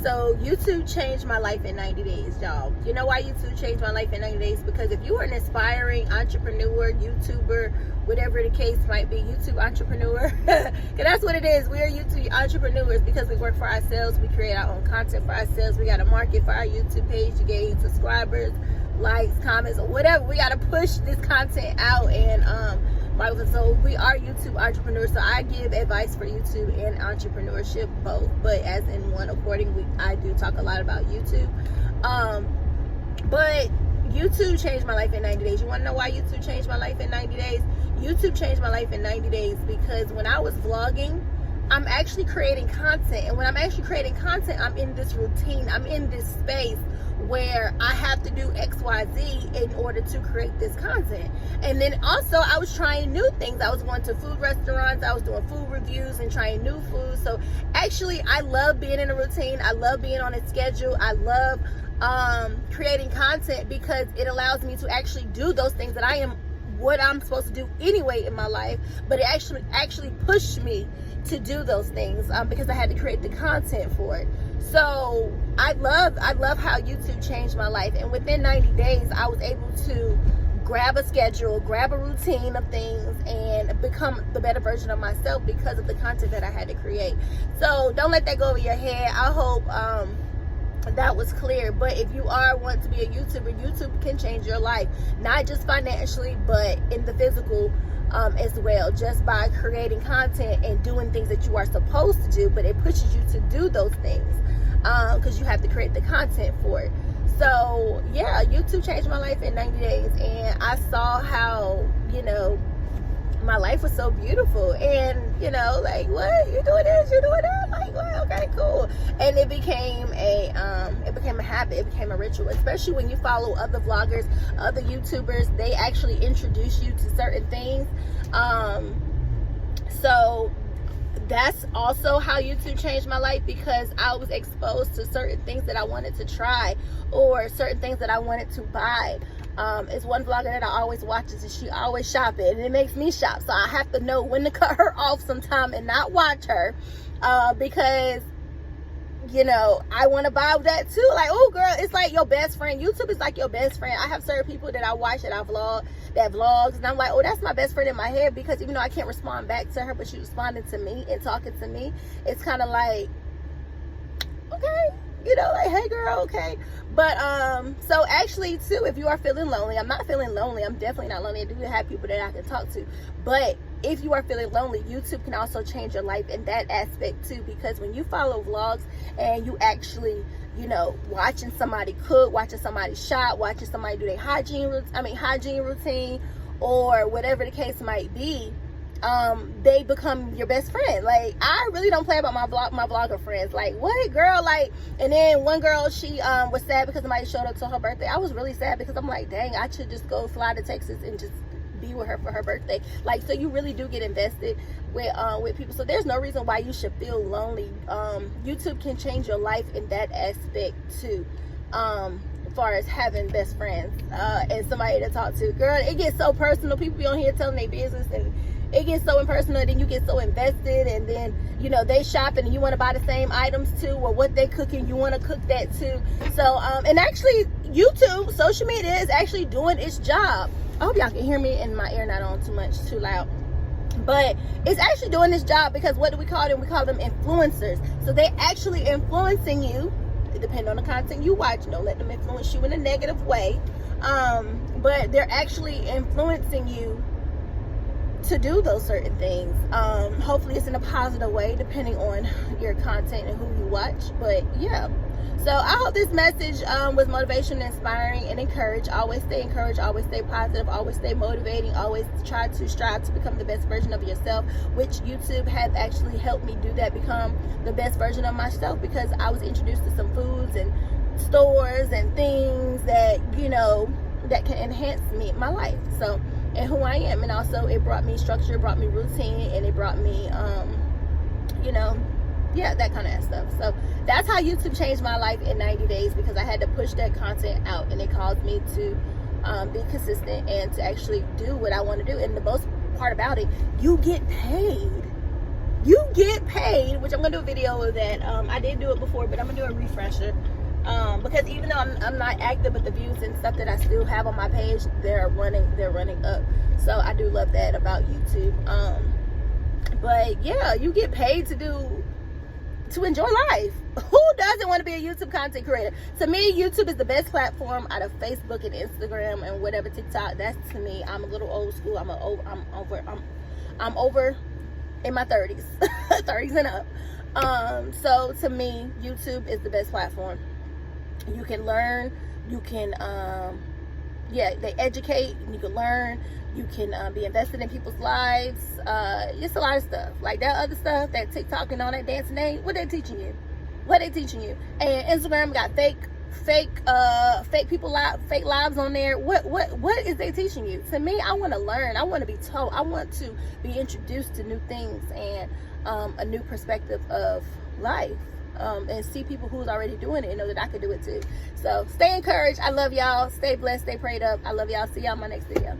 So YouTube changed my life in 90 days, y'all. You know why YouTube changed my life in 90 days? Because if you are an aspiring entrepreneur, YouTuber, whatever the case might be, YouTube entrepreneur, because that's what it is. We are YouTube entrepreneurs because we work for ourselves. We create our own content for ourselves. We got to market for our YouTube page to gain subscribers, likes, comments, or whatever. We got to push this content out, and so we are YouTube entrepreneurs. So I give advice for YouTube and entrepreneurship both, but as in one accordingly. I do talk a lot about YouTube, but YouTube changed my life in 90 days. You want to know why YouTube changed my life in 90 days? YouTube changed my life in 90 days because when I was vlogging, I'm actually creating content, and when I'm actually creating content, I'm in this routine, I'm in this space where I have to do XYZ in order to create this content. And then also I was trying new things. I was going to food restaurants, I was doing food reviews and trying new food. So actually I love being in a routine, I love being on a schedule, I love creating content because it allows me to actually do those things that what I'm supposed to do anyway in my life, but it actually pushed me to do those things because I had to create the content for it. So I love how YouTube changed my life, and within 90 days I was able to grab a schedule, grab a routine of things, and become the better version of myself because of the content that I had to create. So don't let that go over your head. I hope that was clear. But if you want to be a YouTuber, YouTube can change your life, not just financially, but in the physical as well, just by creating content and doing things that you are supposed to do, but it pushes you to do those things because you have to create the content for it. So yeah, YouTube changed my life in 90 days, and I saw how, my life was so beautiful, and like, what, you doing this, you doing that, like, well, okay, cool. And it became a habit, it became a ritual, especially when you follow other vloggers, other YouTubers. They actually introduce you to certain things. So that's also how YouTube changed my life, because I was exposed to certain things that I wanted to try or certain things that I wanted to buy. It's one vlogger that I always watches, and she always shopping, and it makes me shop. So I have to know when to cut her off sometime and not watch her, because I want to buy that too. Like, oh girl, it's like your best friend. YouTube is like your best friend. I have certain people that I watch that vlogs, and I'm like, oh, that's my best friend in my head, because even though I can't respond back to her, but she's responding to me and talking to me, it's kind of like, okay, like, hey girl, okay. But so actually too, if you are feeling lonely, I'm not feeling lonely, I'm definitely not lonely. I do have people that I can talk to, but if you are feeling lonely, YouTube can also change your life in that aspect too, because when you follow vlogs and you actually, watching somebody cook, watching somebody shop, watching somebody do their hygiene routine, or whatever the case might be, they become your best friend. Like, I really don't play about my vlogger friends. Like, what, girl? Like, and then one girl, she was sad because somebody showed up to her birthday. I was really sad because I'm like, dang, I should just go fly to Texas and just be with her for her birthday. Like, so you really do get invested with people. So there's no reason why you should feel lonely. YouTube can change your life in that aspect too. As far as having best friends and somebody to talk to. Girl, it gets so personal. People be on here telling their business, and it gets so impersonal, and then you get so invested, and then they shopping and you want to buy the same items too, or what they cooking, you want to cook that too. So and actually YouTube, social media, is actually doing its job. I hope y'all can hear me and my ear not on too loud. But it's actually doing this job, because what do we call them? We call them influencers. So they're actually influencing you. It depends on the content you watch. Don't let them influence you in a negative way. But they're actually influencing you to do those certain things. Hopefully it's in a positive way, depending on your content and who you watch. But yeah, so I hope this message was motivation, inspiring, and encourage. Always stay encouraged, always stay positive, always stay motivating, always try to strive to become the best version of yourself, which YouTube has actually helped me do that, become the best version of myself, because I was introduced to some foods and stores and things that that can enhance my life, so, and who I am. And also it brought me structure, it brought me routine, and it brought me yeah, that kind of stuff. So that's how YouTube changed my life in 90 days, because I had to push that content out, and it caused me to be consistent and to actually do what I want to do. And the most part about it, you get paid. you get paid, which I'm gonna do a video of that. I did do it before, but I'm gonna do a refresher. Because even though I'm not active, but the views and stuff that I still have on my page, they're running up. So I do love that about YouTube. But yeah, you get paid to enjoy life. Who doesn't want to be a YouTube content creator? To me, YouTube is the best platform out of Facebook and Instagram and whatever, TikTok. That's, to me, I'm a little old school. I'm over in my 30s, 30s and up. So to me, YouTube is the best platform. You can learn, you can they educate, you can learn, you can be invested in people's lives. Just a lot of stuff. Like that other stuff, that TikTok and all that dancing, what they teaching you? What they teaching you? And Instagram got fake people fake lives on there. What is they teaching you? To me, I want to learn. I want to be told. I want to be introduced to new things and a new perspective of life. And see people who's already doing it and know that I can do it too. So stay encouraged. I love y'all. Stay blessed. Stay prayed up. I love y'all. See y'all in my next video.